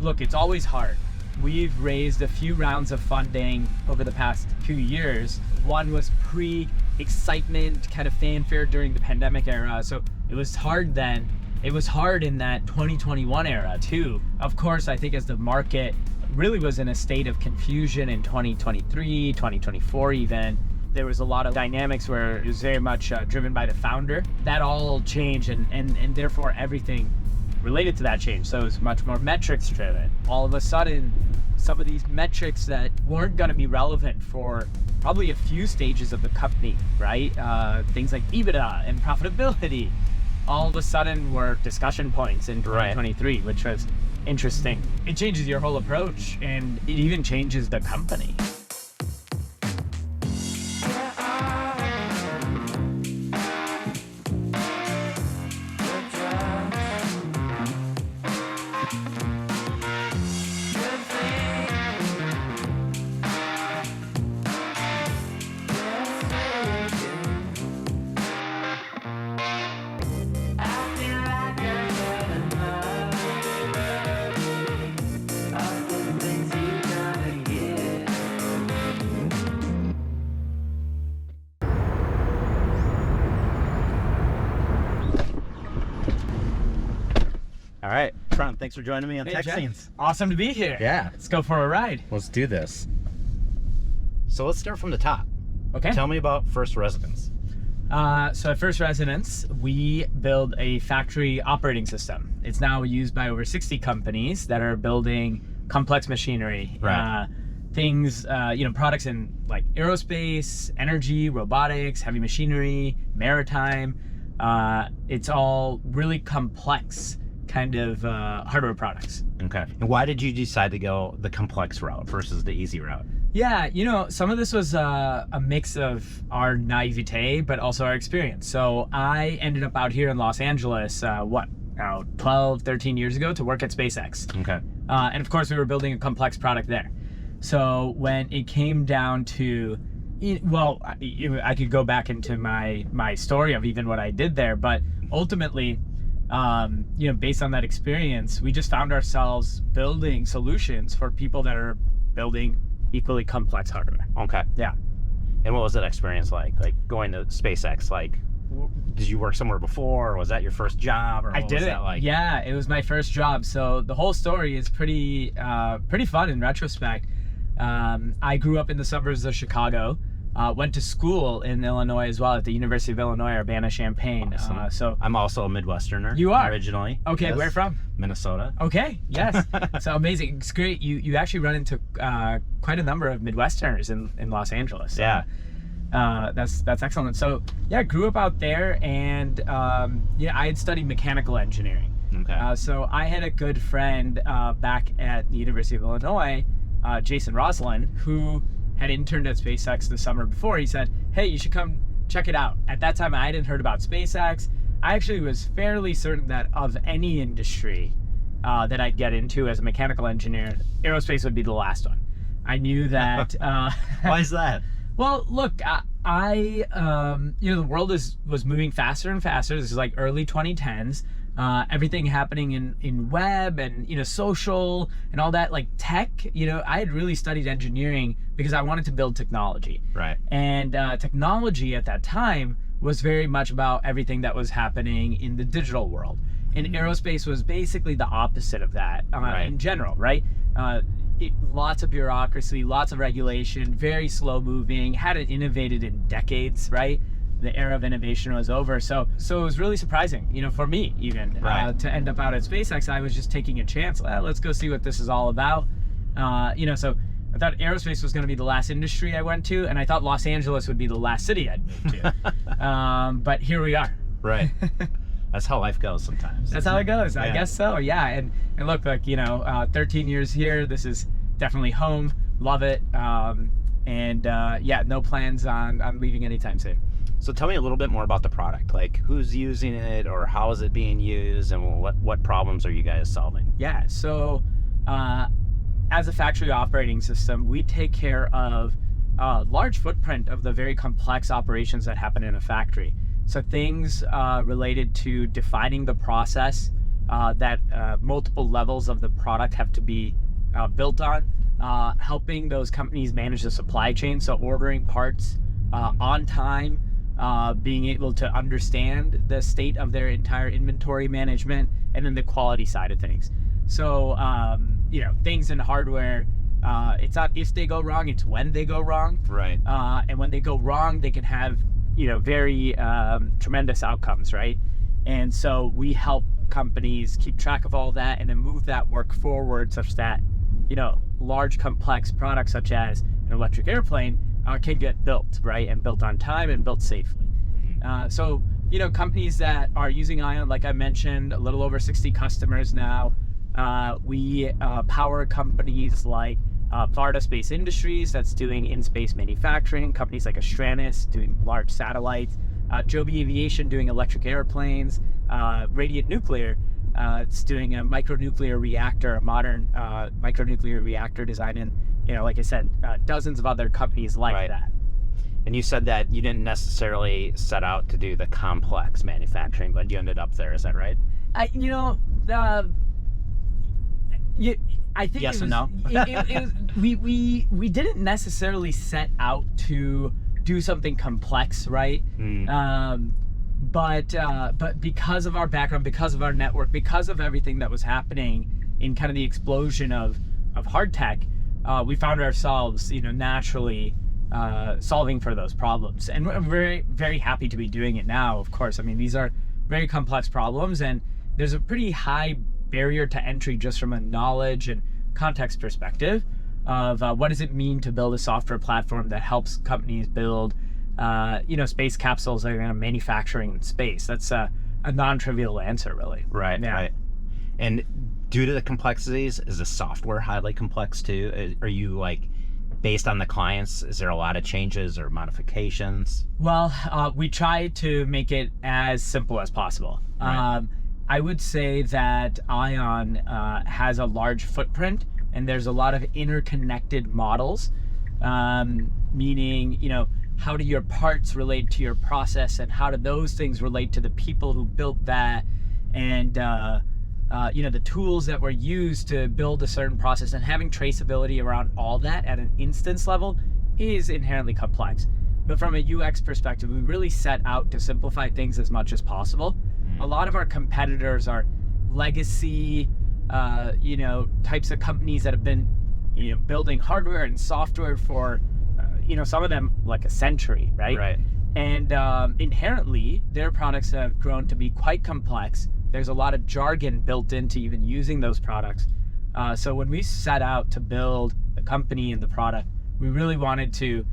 look, it's always hard. We've raised a few rounds of funding over the past few years. One was pre-excitement, kind of fanfare during the pandemic era. So it was hard then. It was hard in that 2021 era too. Of course, I think as the market really was in a state of confusion in 2023, 2024 even, there was a lot of dynamics where it was very much driven by the founder. That all changed and therefore everything related to that change. So it was much more metrics driven. All of a sudden, some of these metrics that weren't going to be relevant for probably a few stages of the company, right? Things like EBITDA and profitability, all of a sudden were discussion points in 2023, which was interesting. It changes your whole approach and it even changes the company. All right, Karan, thanks for joining me on Tech Jeff. Scenes. Awesome to be here. Yeah. Let's go for a ride. Let's do this. So let's start from the top. Okay. Tell me about First Residence. So at First Residence, we build a factory operating system. It's now used by over 60 companies that are building complex machinery. Right. Things, products in like aerospace, energy, robotics, heavy machinery, maritime. It's all really complex kind of hardware products. Okay. And why did you decide to go the complex route versus the easy route? Yeah, some of this was a mix of our naivete, but also our experience. So I ended up out here in Los Angeles, 12, 13 years ago to work at SpaceX. Okay. And of course, we were building a complex product there. So when it came down to, I could go back into my story of even what I did there, but ultimately, based on that experience, we just found ourselves building solutions for people that are building equally complex hardware. Okay. Yeah. And what was that experience like? Like going to SpaceX, did you work somewhere before? Or was that your first job? Or I did it. Like? Yeah, it was my first job. So the whole story is pretty fun in retrospect. I grew up in the suburbs of Chicago. Went to school in Illinois as well at the University of Illinois, Urbana-Champaign. Awesome. So I'm also a Midwesterner. You are? Originally. Okay, Yes. where from? Minnesota. Okay, yes. So amazing. It's great. You actually run into quite a number of Midwesterners in Los Angeles. So, Yeah. that's excellent. So yeah, I grew up out there and I had studied mechanical engineering. Okay. So I had a good friend back at the University of Illinois, Jason Roslin, who had interned at SpaceX the summer before. He said, hey, you should come check it out. At that time, I hadn't heard about SpaceX. I actually was fairly certain that of any industry that I'd get into as a mechanical engineer, aerospace would be the last one. I knew that. Why is that? Well, look, the world was moving faster and faster. This is like early 2010s. Everything happening in web and social and all that, like tech. I had really studied engineering because I wanted to build technology. Right. And technology at that time was very much about everything that was happening in the digital world. And aerospace was basically the opposite of that in general, right? Lots of bureaucracy, lots of regulation, very slow moving, hadn't innovated in decades, right? The era of innovation was over. So it was really surprising, for me even, to end up out at SpaceX. I was just taking a chance. Well, let's go see what this is all about. So I thought aerospace was going to be the last industry I went to, and I thought Los Angeles would be the last city I'd move to. But here we are. Right. That's how life goes sometimes. That's how it goes. I guess so. Yeah. And look, 13 years here. This is definitely home. Love it. No plans on leaving anytime soon. So tell me a little bit more about the product. Like, who's using it, or how is it being used, and what problems are you guys solving? Yeah. So as a factory operating system, we take care of a large footprint of the very complex operations that happen in a factory. So things related to defining the process that multiple levels of the product have to be built on, helping those companies manage the supply chain, so ordering parts on time, being able to understand the state of their entire inventory management, and then the quality side of things. So things in hardware, it's not if they go wrong, it's when they go wrong. Right. And when they go wrong, they can have very tremendous outcomes, right? And so we help companies keep track of all that and then move that work forward such that large complex products such as an electric airplane can get built, right, and built on time and built safely. So companies that are using Ion, like I mentioned, a little over 60 customers now. We power companies like Florida Space Industries, that's doing in-space manufacturing, companies like Astranis doing large satellites, Joby Aviation doing electric airplanes, Radiant Nuclear, it's doing a micronuclear reactor, a modern micronuclear reactor design, and like I said, dozens of other companies like that. And you said that you didn't necessarily set out to do the complex manufacturing, but you ended up there. Is that right? I think yes it was, and no. we didn't necessarily set out to do something complex, right? But because of our background, because of our network, because of everything that was happening in kind of the explosion of hard tech, we found ourselves, naturally solving for those problems. And we're very, very happy to be doing it now, of course. I mean, these are very complex problems, and there's a pretty high barrier to entry just from a knowledge and context perspective of what does it mean to build a software platform that helps companies build space capsules that are going to manufacturing in space. That's a non-trivial answer, really. Right. Yeah. Right. And due to the complexities, is the software highly complex too? Are you based on the clients, is there a lot of changes or modifications? Well, we try to make it as simple as possible. Right. I would say that Ion has a large footprint, and there's a lot of interconnected models, meaning, how do your parts relate to your process, and how do those things relate to the people who built that, and the tools that were used to build a certain process, and having traceability around all that at an instance level is inherently complex. But from a UX perspective, we really set out to simplify things as much as possible. A lot of our competitors are legacy, types of companies that have been, building hardware and software for, some of them like a century, right? Right. And inherently, their products have grown to be quite complex. There's a lot of jargon built into even using those products. So when we set out to build the company and the product, we really wanted to,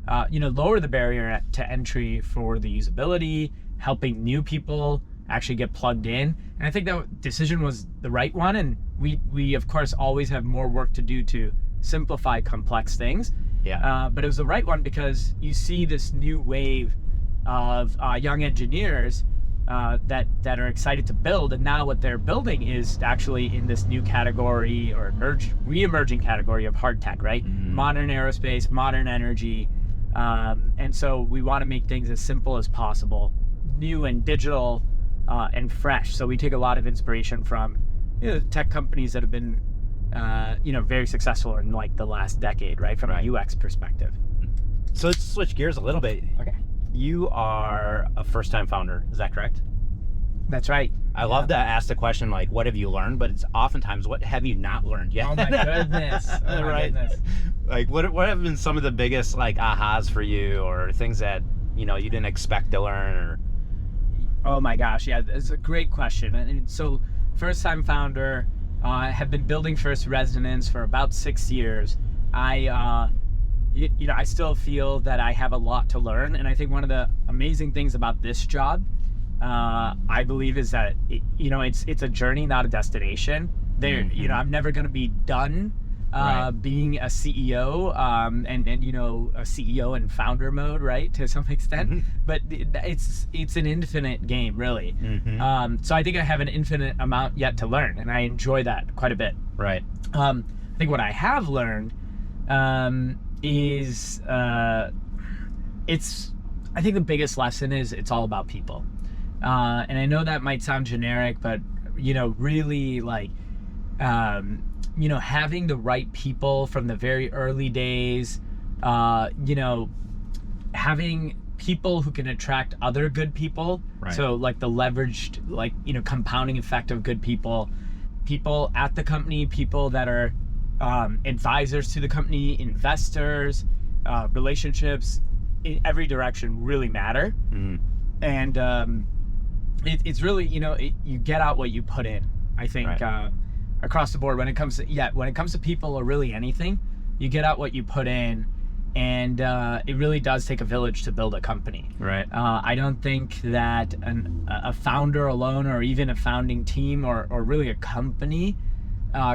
lower the barrier to entry for the usability, helping new people actually get plugged in. And I think that decision was the right one. And we of course always have more work to do to simplify complex things. Yeah. But it was the right one because you see this new wave of young engineers that are excited to build, and now what they're building is actually in this new category or re-emerging category of hard tech, right? Mm-hmm. Modern aerospace, modern energy, and so we want to make things as simple as possible, new and digital, and fresh. So we take a lot of inspiration from tech companies that have been very successful in the last decade, right? From a UX perspective. So let's switch gears a little bit. Okay. You are a first-time founder, is that correct? That's right. I love to ask the question, what have you learned? But it's oftentimes, what have you not learned yet? Oh my goodness. Oh my goodness. What have been some of the biggest ahas for you, or things that you didn't expect to learn? Or oh my gosh, yeah, that's a great question. And so, first-time founder, have been building First Resonance for about 6 years. I still feel that I have a lot to learn, and I think one of the amazing things about this job, I believe, is that it's a journey, not a destination. I'm never going to be done being a CEO, and a CEO in founder mode, right, to some extent. Mm-hmm. But it's an infinite game, really. Mm-hmm. So I think I have an infinite amount yet to learn, and I enjoy that quite a bit. Right. I think what I have learned is I think the biggest lesson is it's all about people. And I know that might sound generic, but really like, having the right people from the very early days, having people who can attract other good people. Right. So like the leveraged, like, compounding effect of good people at the company, people that are advisors to the company, investors, relationships in every direction really matter. And it's really, you get out what you put in, I think. Right. Across the board, when it comes to people or really anything, you get out what you put in. And it really does take a village to build a company. Right. I don't think that a founder alone, or even a founding team, or really a company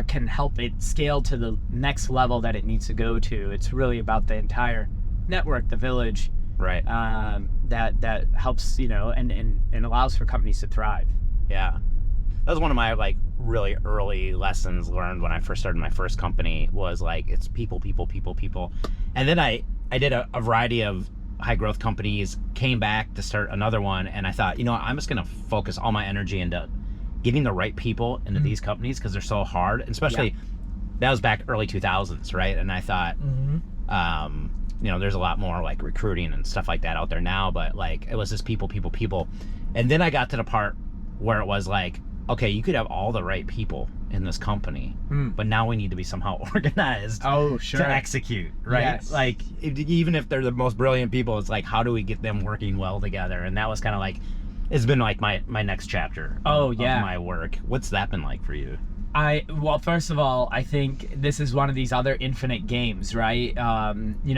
can help it scale to the next level that it needs to go to. It's really about the entire network, the village, Right. that helps, and allows for companies to thrive. Yeah. That was one of my like really early lessons learned when I first started my first company, was like, it's people. And then I did a variety of high growth companies, came back to start another one, and I thought, I'm just gonna focus all my energy into getting the right people into these companies, because they're so hard, and especially that was back early 2000s, right? And I thought, there's a lot more like recruiting and stuff like that out there now, but like it was just people. And then I got to the part where it was like, okay, you could have all the right people in this company, but now we need to be somehow organized to execute, right? Yes. Like, even if they're the most brilliant people, it's like, how do we get them working well together? And that was kind of like, it's been like my next chapter of my work. What's that been like for you? Well, first of all, I think this is one of these other infinite games, right?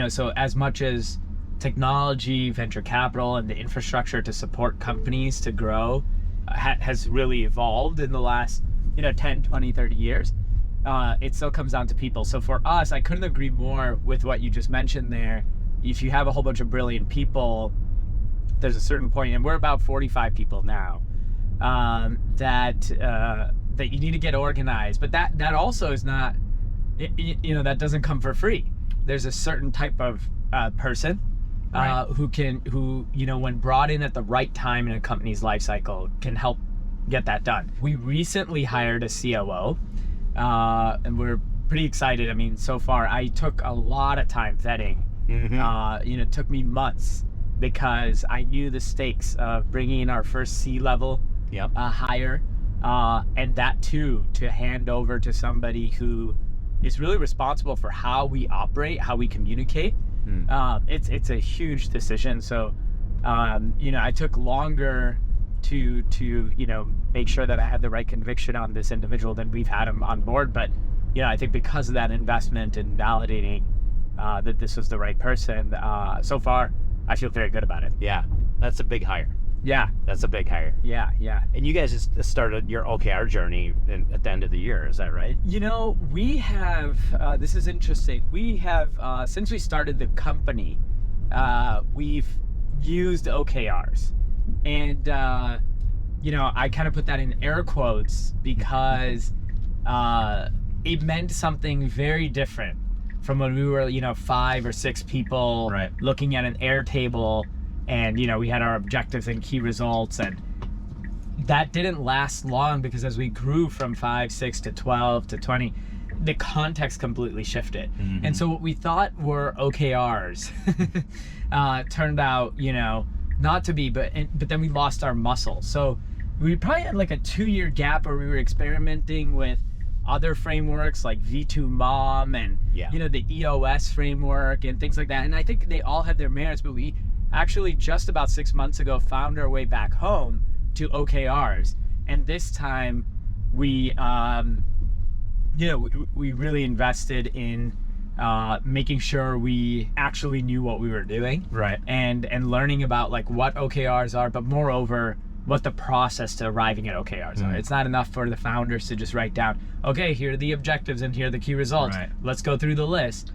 So as much as technology, venture capital, and the infrastructure to support companies to grow has really evolved in the last 10, 20, 30 years, it still comes down to people. So for us, I couldn't agree more with what you just mentioned there. If you have a whole bunch of brilliant people, there's a certain point, and we're about 45 people now, that you need to get organized. But that also is not, that doesn't come for free. There's a certain type of person who when brought in at the right time in a company's life cycle, can help get that done. We recently hired a COO, and we're pretty excited. I mean, so far I took a lot of time vetting. It took me months, because I knew the stakes of bringing in our first C-level hire, and that too, to hand over to somebody who is really responsible for how we operate, how we communicate. It's a huge decision. So, I took longer to make sure that I had the right conviction on this individual than we've had him on board. But, I think because of that investment and validating that this was the right person, so far, I feel very good about it. Yeah, that's a big hire. Yeah. That's a big hire. Yeah. And you guys just started your OKR journey at the end of the year, is that right? We have, this is interesting. We have, since we started the company, we've used OKRs. And, I kind of put that in air quotes, because it meant something very different from when we were, 5 or 6 people looking at an Airtable, and we had our objectives and key results, and that didn't last long, because as we grew from 5, 6 to 12 to 20, the context completely shifted. And so what we thought were OKRs turned out, not to be, but then we lost our muscle. So we probably had like a 2-year gap where we were experimenting with other frameworks like V2MOM and the EOS framework and things like that. And I think they all had their merits, but we actually just about 6 months ago found our way back home to OKRs. And this time we we really invested in making sure we actually knew what we were doing, and learning about like what OKRs are, but moreover what the process to arriving at OKRs are. It's not enough for the founders to just write down, okay, here are the objectives and here are the key results, let's go through the list.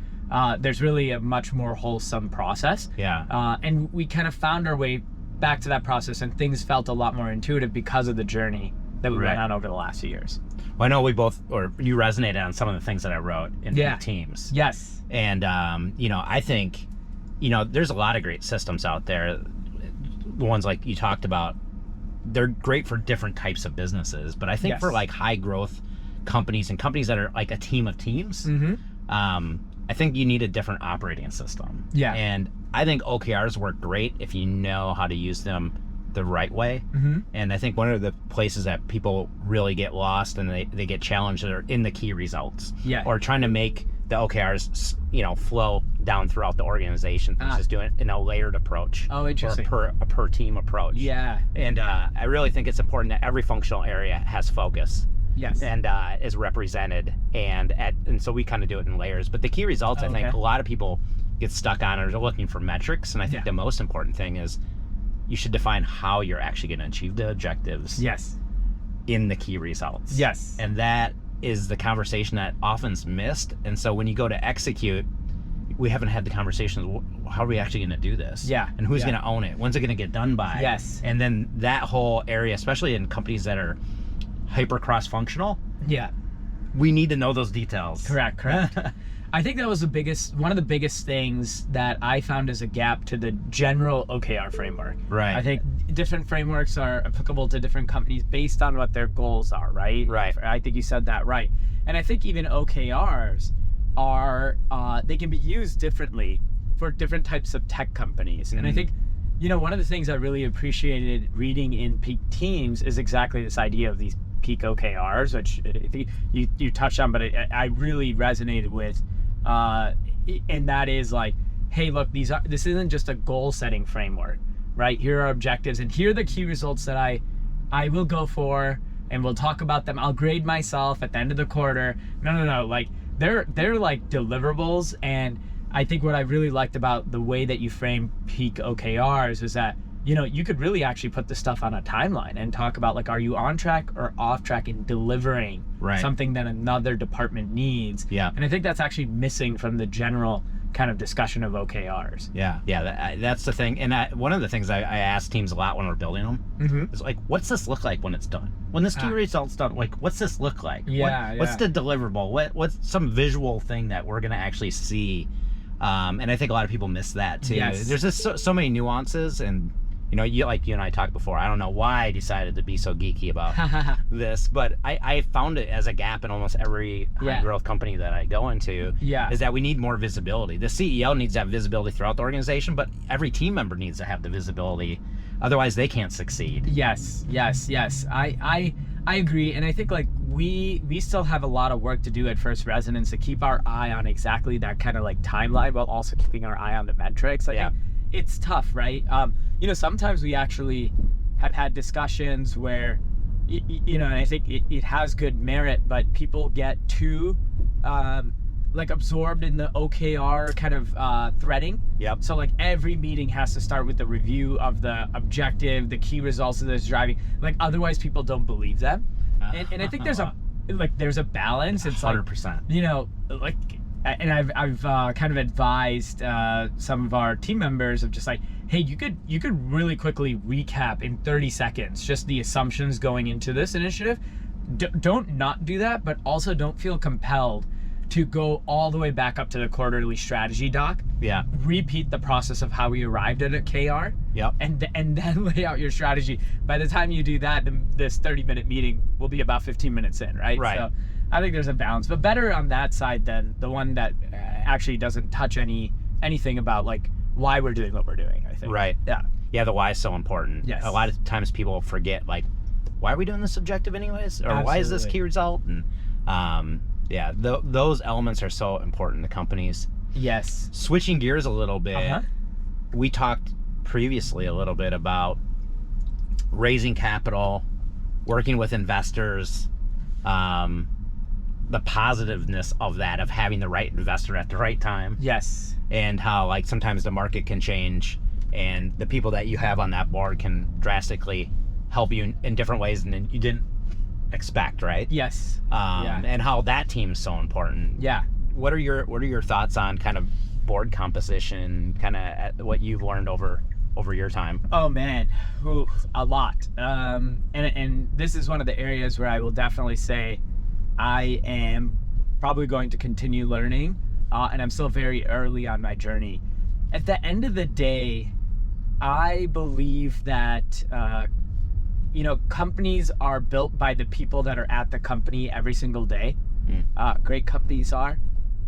There's really a much more wholesome process, and we kind of found our way back to that process, and things felt a lot more intuitive because of the journey that we went on over the last few years. Well, I know you resonated on some of the things that I wrote in the teams. Yes. And, I think, there's a lot of great systems out there. The ones like you talked about, they're great for different types of businesses, but I think for like high growth companies and companies that are like a team of teams, I think you need a different operating system. Yeah. And I think OKRs work great if you know how to use them the right way. And I think one of the places that people really get lost and they get challenged are in the key results. Or trying to make the OKRs, flow down throughout the organization versus doing it in a layered approach. Oh, interesting. Or a per team approach. And I really think it's important that every functional area has focus. And is represented, and so we kind of do it in layers. But the key results, I think a lot of people get stuck on are looking for metrics, and I think the most important thing is you should define how you're actually going to achieve the objectives. In the key results. And that is the conversation that often's missed. And so when you go to execute, we haven't had the conversation. How are we actually going to do this? And who's going to own it? When's it going to get done by? And then that whole area, especially in companies that are hyper cross-functional, we need to know those details. Correct. I think that was one of the biggest things that I found as a gap to the general OKR framework. I think different frameworks are applicable to different companies based on what their goals are, right? I think you said that right. And I think even OKRs are, they can be used differently for different types of tech companies. And I think, one of the things I really appreciated reading in Peak Teams is exactly this idea of these peak OKRs, which I think you touched on, but I really resonated with, and that is like, hey, look, this isn't just a goal setting framework, right? Here are objectives, and here are the key results that I will go for, and we'll talk about them. I'll grade myself at the end of the quarter. No, like they're like deliverables. And I think what I really liked about the way that you frame peak OKRs is that you could really actually put this stuff on a timeline and talk about, like, are you on track or off track in delivering something that another department needs? And I think that's actually missing from the general kind of discussion of OKRs. That's the thing. And one of the things I ask teams a lot when we're building them is like, what's this look like when it's done? When this key result's done, like, what's this look like? What's the deliverable? What's some visual thing that we're going to actually see? And I think a lot of people miss that too. There's just so many nuances, and you and I talked before. I don't know why I decided to be so geeky about this, but I found it as a gap in almost every high growth company that I go into, is that we need more visibility. The CEO needs to have visibility throughout the organization, but every team member needs to have the visibility. Otherwise, they can't succeed. Yes. I agree. And I think, like, we still have a lot of work to do at First Resonance to keep our eye on exactly that kind of like timeline, while also keeping our eye on the metrics. I think it's tough, right? Sometimes we actually have had discussions where, and I think it has good merit, but people get too like absorbed in the OKR kind of threading. So like every meeting has to start with the review of the objective, the key results that it's driving. Like, otherwise people don't believe them. And I think there's a balance. It's 100%. Like, and I've kind of advised some of our team members of just like, hey, you could really quickly recap in 30 seconds just the assumptions going into this initiative. Don't not do that, but also don't feel compelled to go all the way back up to the quarterly strategy doc. Repeat the process of how we arrived at a KR. And then lay out your strategy. By the time you do that, this 30-minute meeting will be about 15 minutes in, right? So I think there's a balance, but better on that side than the one that actually doesn't touch anything about like why we're doing what we're doing, I think. The why is so important. A lot of times people forget, like, why are we doing this objective anyways? Or why is this key result? And those elements are so important to companies. Switching gears a little bit, we talked previously a little bit about raising capital, working with investors, the positiveness of that, of having the right investor at the right time. And how, like, sometimes the market can change and the people that you have on that board can drastically help you in different ways than you didn't expect, right? And how that team is so important. What are your thoughts on kind of board composition, kind of what you've learned over your time? Oh man, a lot. And this is one of the areas where I will definitely say I am probably going to continue learning, and I'm still very early on my journey. At the end of the day, I believe that companies are built by the people that are at the company every single day. Great companies are.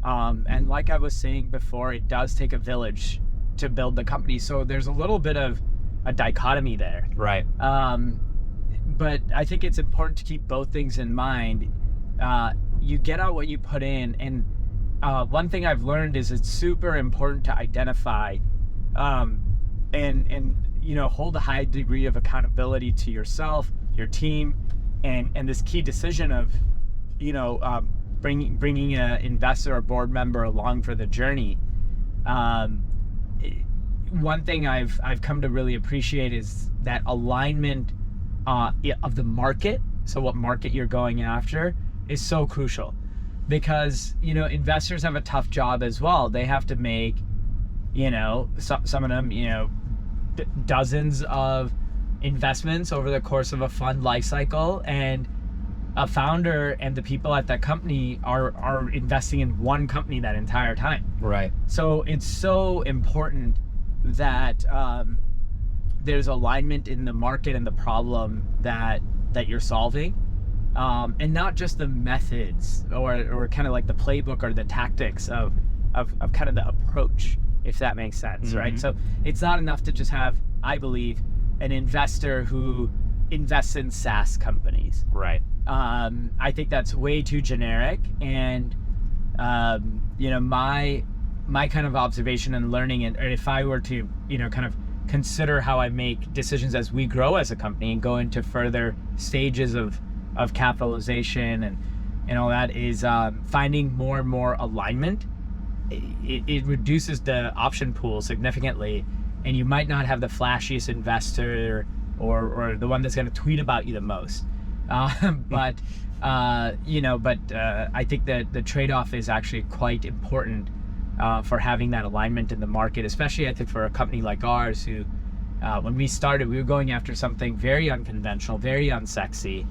And like I was saying before, it does take a village to build the company. So there's a little bit of a dichotomy there. Right. But I think it's important to keep both things in mind. You get out what you put in. And one thing I've learned is it's super important to identify and hold a high degree of accountability to yourself, your team, and this key decision of, bringing an investor or board member along for the journey. One thing I've come to really appreciate is that alignment of the market. So what market you're going after is so crucial, because investors have a tough job as well. They have to make some of them dozens of investments over the course of a fund life cycle, and a founder and the people at that company are investing in one company that entire time. Right. So it's so important that there's alignment in the market and the problem that you're solving, and not just the methods or kind of like the playbook or the tactics of kind of the approach, if that makes sense. Mm-hmm. Right? So it's not enough to just have, I believe, an investor who invests in SaaS companies. Right. I think that's way too generic, and my kind of observation and learning, and if I were to kind of consider how I make decisions as we grow as a company and go into further stages of capitalization and all that, is finding more and more alignment. It reduces the option pool significantly, and you might not have the flashiest investor or the one that's going to tweet about you the most. But I think that the trade-off is actually quite important for having that alignment in the market, especially I think for a company like ours who, when we started, we were going after something very unconventional, very unsexy,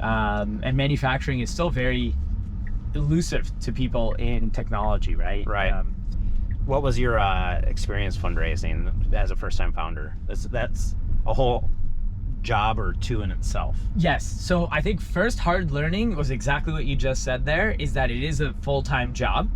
and manufacturing is still very elusive to people in technology, right? Right. What was your experience fundraising as a first-time founder? That's a whole job or two in itself. Yes. So I think first hard learning was exactly what you just said there, is that it is a full-time job.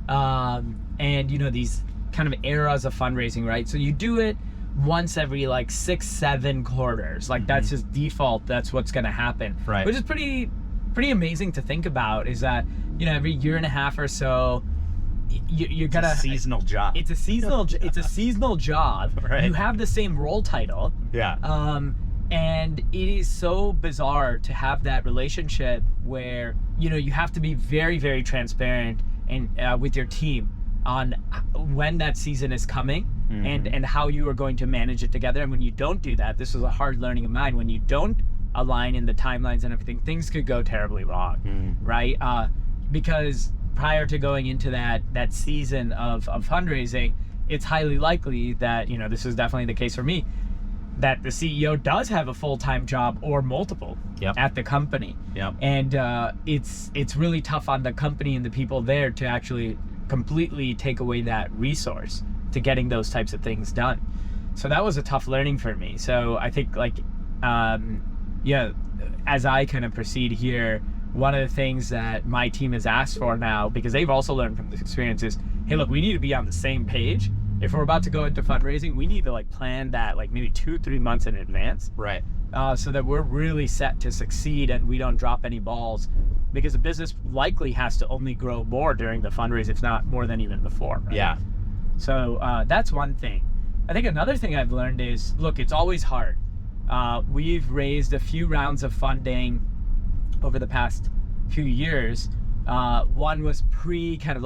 And these kind of eras of fundraising, right? So you do it once every 6-7 quarters. Mm-hmm. That's just default. That's what's going to happen. Right. Which is pretty amazing to think about, is that, every year and a half or so, you're gonna. It's a seasonal job. It's a seasonal job. Right. You have the same role title. Yeah. And it is so bizarre to have that relationship where, you have to be very, very transparent and with your team on when that season is coming. Mm-hmm. and how you are going to manage it together. And when you don't do that, this was a hard learning of mine, when you don't align in the timelines and everything, things could go terribly wrong. Mm-hmm. Right? Because prior to going into that season of fundraising, it's highly likely that, this is definitely the case for me, that the CEO does have a full-time job or multiple. Yep. At the company. Yep. And it's really tough on the company and the people there to actually completely take away that resource to getting those types of things done. So that was a tough learning for me. So I think as I kind of proceed here, one of the things that my team has asked for now, because they've also learned from this experience, is, hey, look, we need to be on the same page. If we're about to go into fundraising, we need to plan that maybe 2-3 months in advance. Right. So that we're really set to succeed and we don't drop any balls, because the business likely has to only grow more during the fundraise, if not more than even before. Right? Yeah. So that's one thing. I think another thing I've learned is, look, it's always hard. We've raised a few rounds of funding over the past few years. One was pre kind of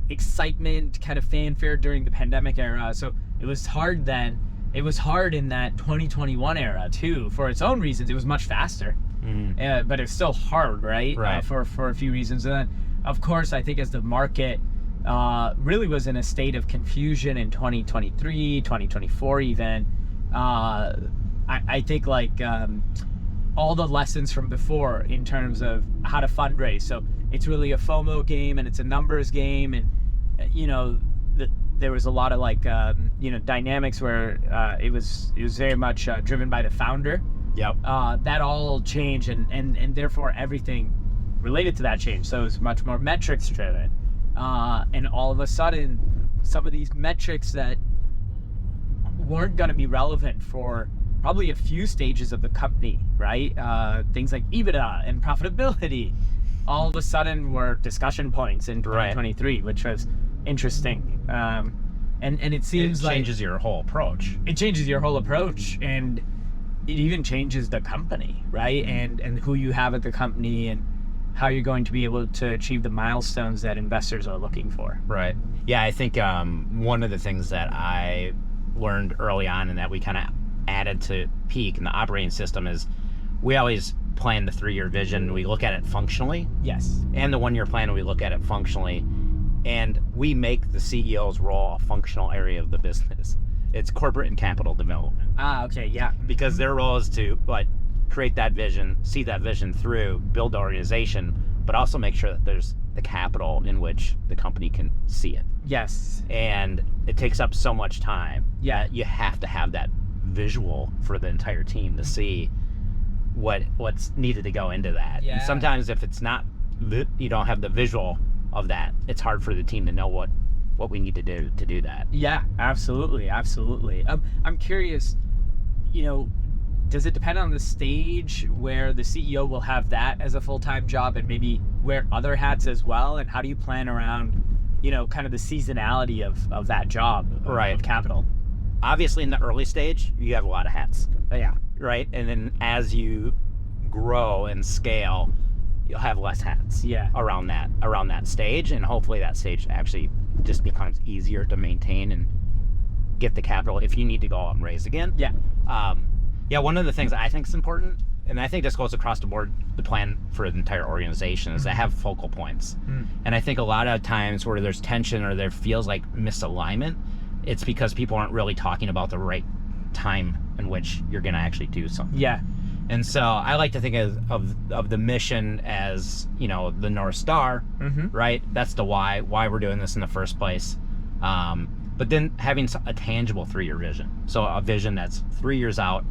excitement, kind of fanfare during the pandemic era. So it was hard then. It was hard in that 2021 era too, for its own reasons. It was much faster, but it's still hard, right? Right. For a few reasons. And then, of course, I think as the market really was in a state of confusion in 2023, 2024 even, I think all the lessons from before in terms of how to fundraise. So it's really a FOMO game and it's a numbers game, and there was a lot of like dynamics where it was very much driven by the founder. Yep. That all changed, and therefore everything related to that change. So it was much more metrics driven, and all of a sudden, some of these metrics that weren't going to be relevant for probably a few stages of the company, right? Things like EBITDA and profitability, all of a sudden were discussion points in 2023, which was interesting. And it seems it changes your whole approach. It changes your whole approach, and it even changes the company, right? And who you have at the company, and how you're going to be able to achieve the milestones that investors are looking for. Right. Yeah, I think one of the things that I learned early on and that we kind of added to Peak and the operating system is we always plan the 3-year vision. We look at it functionally. Yes. And the 1-year plan, we look at it functionally. And we make the CEO's role a functional area of the business. It's corporate and capital development. Okay, yeah. Because their role is to create that vision, see that vision through, build the organization, but also make sure that there's the capital in which the company can see it. Yes. And it takes up so much time. Yeah. You have to have that visual for the entire team to see what's needed to go into that. Yeah. And sometimes if it's not, you don't have the visual of that, it's hard for the team to know what we need to do that. Yeah, absolutely. I'm curious, does it depend on the stage where the CEO will have that as a full-time job and maybe wear other hats as well? And how do you plan around, kind of the seasonality of that job of capital? Obviously, in the early stage, you have a lot of hats. Yeah. Right? And then as you grow and scale, you'll have less hats around that stage. And hopefully that stage actually just becomes easier to maintain and get the capital if you need to go out and raise again. Yeah. One of the things I think is important, and I think this goes across the board, the plan for the entire organization, is to have focal points. And I think a lot of times where there's tension or there feels like misalignment, it's because people aren't really talking about the right time in which you're going to actually do something. Yeah. And so I like to think of the mission as, the North Star, right? That's the why we're doing this in the first place. But then having a tangible 3-year vision. So a vision that's 3 years out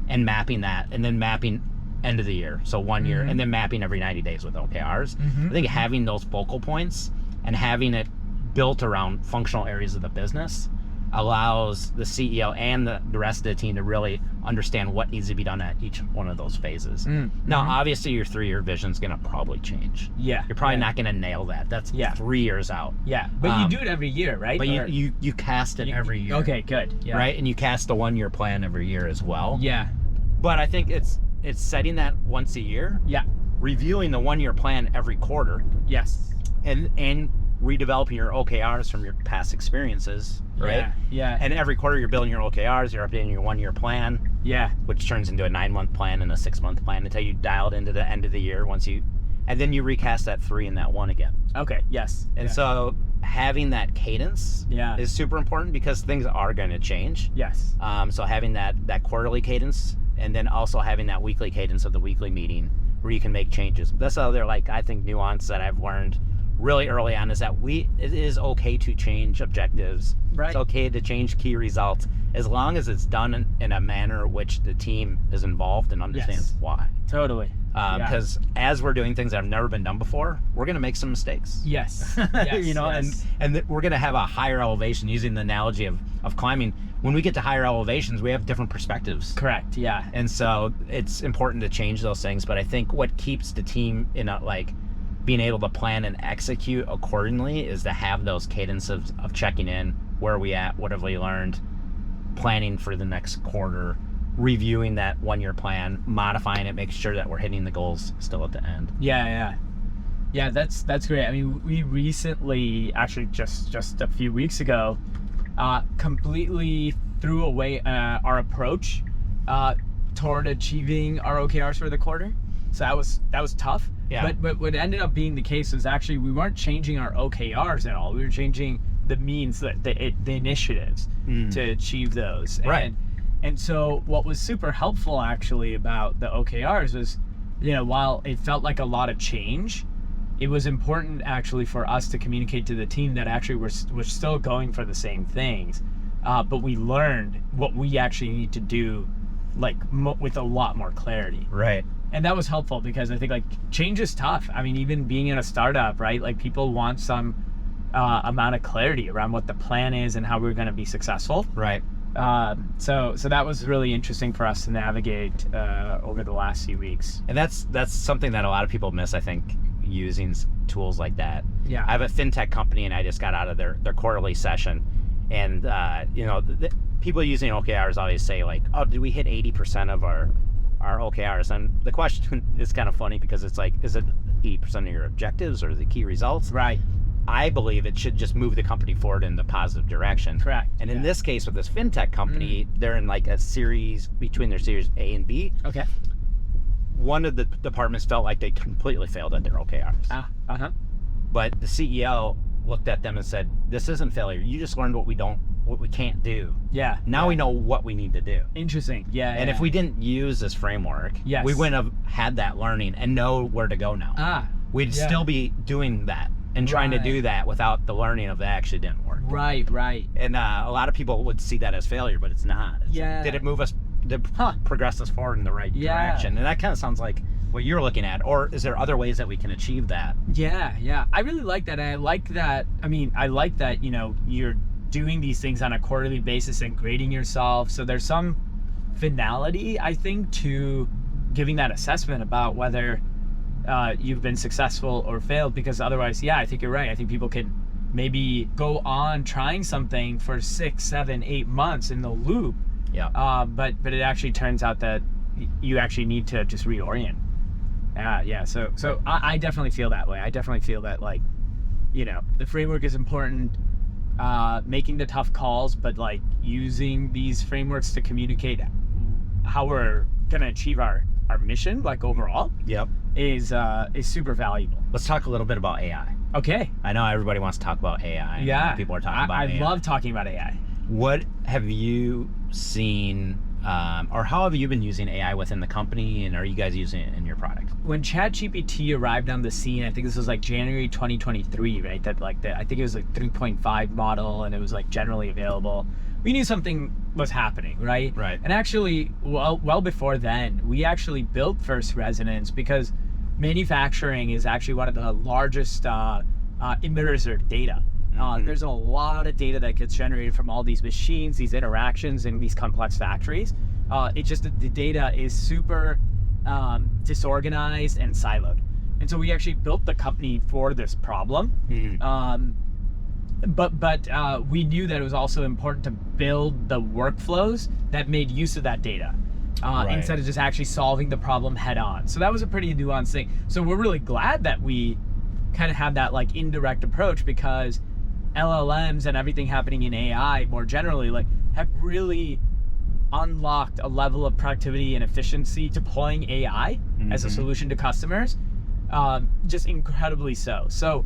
and mapping that, and then mapping end of the year. So 1 year, and then mapping every 90 days with OKRs. I think having those focal points and having it built around functional areas of the business allows the CEO and the rest of the team to really understand what needs to be done at each one of those phases. Now, obviously, your 3-year vision is going to probably change. Yeah. You're probably not going to nail that. That's 3 years out. Yeah. But you do it every year, right? But you cast it every year. Okay, good. Yeah. Right? And you cast the 1-year plan every year as well. Yeah. But I think it's setting that once a year. Yeah. Reviewing the 1-year plan every quarter. Yes. And redeveloping your OKRs from your past experiences, right? Yeah. And every quarter you're building your OKRs, you're updating your 1-year plan. Yeah. Which turns into a 9-month plan and a 6-month plan until you dial it into the end of the year and then you recast that 3 and that 1 again. Okay, yes. And so having that cadence is super important because things are going to change. Yes. So having that quarterly cadence and then also having that weekly cadence of the weekly meeting where you can make changes. That's the other, I think, nuance that I've learned really early on is that it is okay to change objectives. Right. It's okay to change key results as long as it's done in a manner which the team is involved and understands why. Totally. Because as we're doing things that have never been done before, we're going to make some mistakes. Yes. And we're going to have a higher elevation, using the analogy of climbing. When we get to higher elevations, we have different perspectives. Correct. Yeah. And so it's important to change those things. But I think what keeps the team in being able to plan and execute accordingly is to have those cadences of checking in, where are we at, what have we learned, planning for the next quarter, reviewing that 1-year plan, modifying it, making sure that we're hitting the goals still at the end. Yeah, that's great. I mean, we recently, actually just a few weeks ago, completely threw away our approach toward achieving our OKRs for the quarter. So that was tough. Yeah. But what ended up being the case was actually we weren't changing our OKRs at all. We were changing the means, the initiatives to achieve those. Right. And so what was super helpful actually about the OKRs was, while it felt like a lot of change, it was important actually for us to communicate to the team that actually we're still going for the same things, but we learned what we actually need to do, like with a lot more clarity. Right. And that was helpful because I think like change is tough. I mean, even being in a startup, right? Like people want some amount of clarity around what the plan is and how we're going to be successful. Right. So that was really interesting for us to navigate over the last few weeks. And that's something that a lot of people miss, I think, using tools like that. Yeah. I have a fintech company, and I just got out of their quarterly session, and people using OKRs always say like, "Oh, did we hit 80% of our OKRs?" And the question is kind of funny because it's like, is it 80% of your objectives or the key results? Right. I believe it should just move the company forward in the positive direction. Correct. And in this case, with this fintech company, they're in like a series between their series A and B. Okay. One of the departments felt like they completely failed at their OKRs. But the CEO looked at them and said, "This isn't failure. You just learned what we can't do. Yeah. Now we know what we need to do." Interesting. Yeah. And if we didn't use this framework, Yes. we wouldn't have had that learning and know where to go now. We'd still be doing that and trying to do that without the learning of that actually didn't work. Right. And a lot of people would see that as failure, but it's not. Did it move us, progress us forward in the right direction? And that kind of sounds like what you're looking at. Or is there other ways that we can achieve that? Yeah. I really like that. And I like that, you're doing these things on a quarterly basis and grading yourself. So there's some finality, I think, to giving that assessment about whether you've been successful or failed, because otherwise, I think you're right. I think people could maybe go on trying something for 6, 7, 8 months in the loop. But it actually turns out that you actually need to just reorient. So I definitely feel that way. I definitely feel that, like, the framework is important, making the tough calls, but like using these frameworks to communicate how we're gonna achieve our mission, like overall, is super valuable. Let's talk a little bit about AI. Okay. I know everybody wants to talk about AI. People are talking about AI. I love talking about AI. What have you seen, or how have you been using AI within the company, and are you guys using it in your product? When ChatGPT arrived on the scene, I think this was like January 2023, right? I think it was like 3.5 model, and it was like generally available. We knew something was happening, right? Right. And actually, well before then, we actually built First Resonance because manufacturing is actually one of the largest emitters of data. There's a lot of data that gets generated from all these machines, these interactions in these complex factories. It's just that the data is super disorganized and siloed. And so we actually built the company for this problem. But we knew that it was also important to build the workflows that made use of that data instead of just actually solving the problem head on. So that was a pretty nuanced thing. So we're really glad that we kind of had that like indirect approach, because LLMs and everything happening in AI more generally have really unlocked a level of productivity and efficiency deploying AI as a solution to customers, just incredibly so. So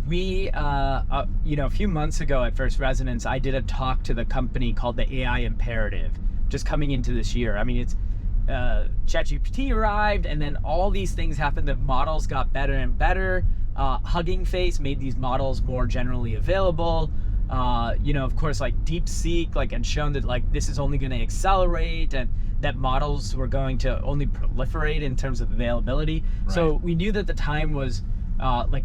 we, a few months ago at First Resonance, I did a talk to the company called the AI Imperative, just coming into this year. I mean, it's ChatGPT arrived, and then all these things happened. The models got better and better. Hugging Face made these models more generally available. Of course, like DeepSeek, and shown that this is only going to accelerate, and that models were going to only proliferate in terms of availability. Right. So we knew that the time was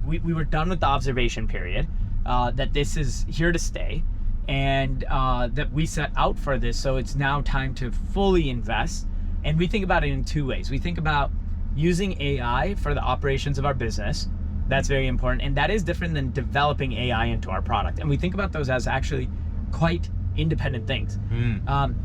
we were done with the observation period, that this is here to stay, and that we set out for this. So it's now time to fully invest. And we think about it in two ways. We think about using AI for the operations of our business. That's very important, and that is different than developing AI into our product. And we think about those as actually quite independent things.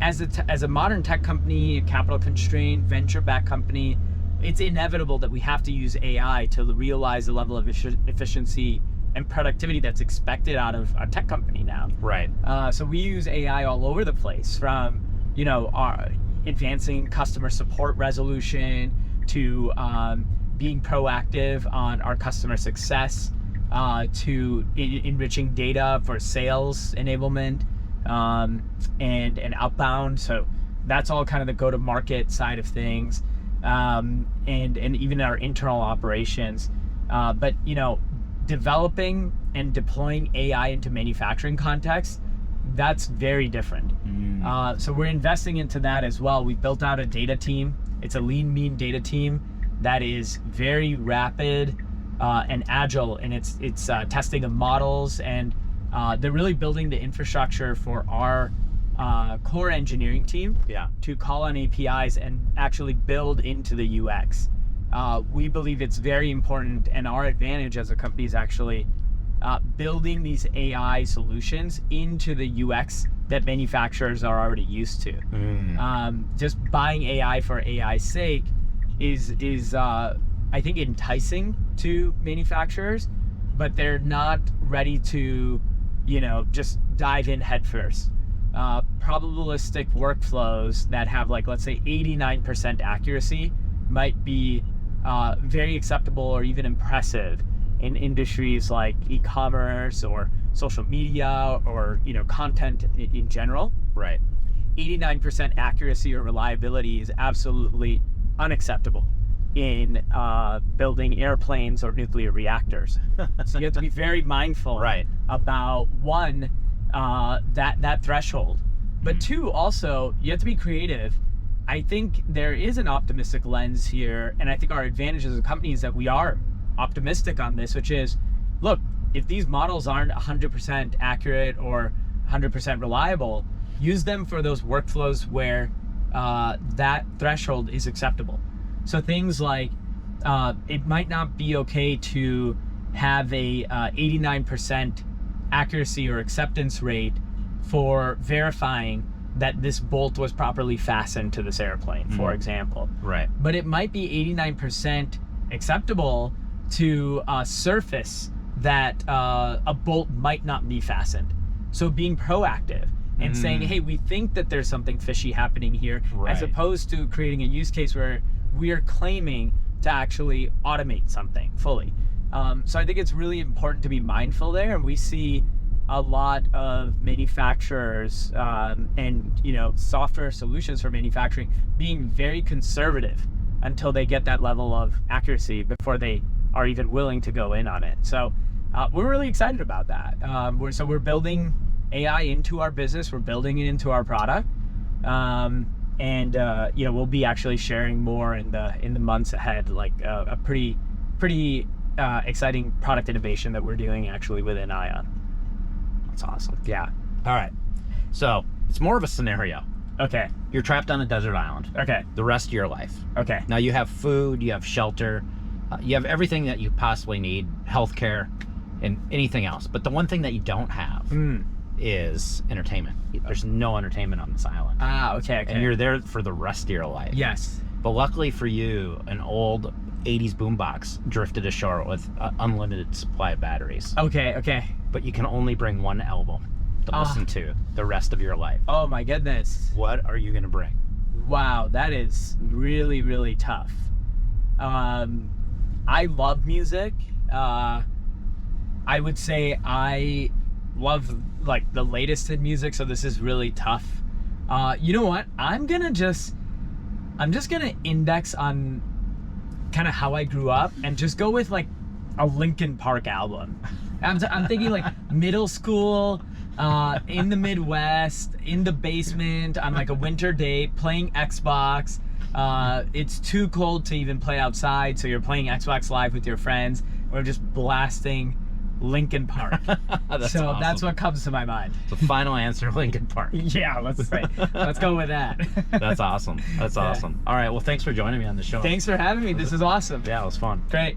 As a modern tech company, capital constrained, venture-backed company, it's inevitable that we have to use AI to realize the level of efficiency and productivity that's expected out of a tech company now. Right. So we use AI all over the place, from our advancing customer support resolution to being proactive on our customer success, to enriching data for sales enablement, and outbound. So that's all kind of the go-to-market side of things. and even our internal operations. But developing and deploying AI into manufacturing context, that's very different. So we're investing into that as well. We built out a data team. It's a lean, mean data team that is very rapid and agile in its testing of models, and they're really building the infrastructure for our core engineering team to call on APIs and actually build into the UX. We believe it's very important, and our advantage as a company is actually building these AI solutions into the UX that manufacturers are already used to. Just buying AI for AI's sake is I think enticing to manufacturers, but they're not ready to just dive in headfirst. Probabilistic workflows that have, like, let's say 89% accuracy might be very acceptable or even impressive in industries like e-commerce or social media or content in general. Right. 89% accuracy or reliability is absolutely unacceptable in building airplanes or nuclear reactors. So you have to be very mindful about one, that threshold, but two, also you have to be creative. I think there is an optimistic lens here, and I think our advantage as a company is that we are optimistic on this, which is, look, if these models aren't 100% accurate or 100% reliable, use them for those workflows where that threshold is acceptable. So things like it might not be okay to have a 89% accuracy or acceptance rate for verifying that this bolt was properly fastened to this airplane, for example. Right. But it might be 89% acceptable to surface that a bolt might not be fastened. So being proactive and saying, hey, we think that there's something fishy happening here, as opposed to creating a use case where we are claiming to actually automate something fully. So I think it's really important to be mindful there, and we see a lot of manufacturers and software solutions for manufacturing being very conservative until they get that level of accuracy before they are even willing to go in on it. So we're really excited about that. We're building AI into our business, we're building it into our product, and we'll be actually sharing more in the months ahead, like a pretty exciting product innovation that we're doing actually within Ion. That's awesome. Yeah. All right. So it's more of a scenario. Okay. You're trapped on a desert island. Okay. The rest of your life. Okay. Now you have food, you have shelter, you have everything that you possibly need, healthcare, and anything else. But the one thing that you don't have is entertainment. There's no entertainment on this island. Okay. And you're there for the rest of your life. Yes. But luckily for you, an old 80s boombox drifted ashore with an unlimited supply of batteries. Okay. But you can only bring one album to listen to the rest of your life. Oh my goodness. What are you going to bring? Wow, that is really, really tough. I love music. I would say I love like the latest in music, so this is really tough. You know what? I'm just gonna index on kind of how I grew up and just go with like a Linkin Park album. I'm thinking like middle school, in the Midwest, in the basement on like a winter day, playing Xbox. It's too cold to even play outside, so you're playing Xbox Live with your friends. We're just blasting Linkin Park. That's so awesome. That's what comes to my mind. The final answer, Linkin Park. Yeah, let's go with that. That's awesome. That's awesome. All right, well, thanks for joining me on the show. Thanks for having me. This is awesome. Yeah, it was fun. Great.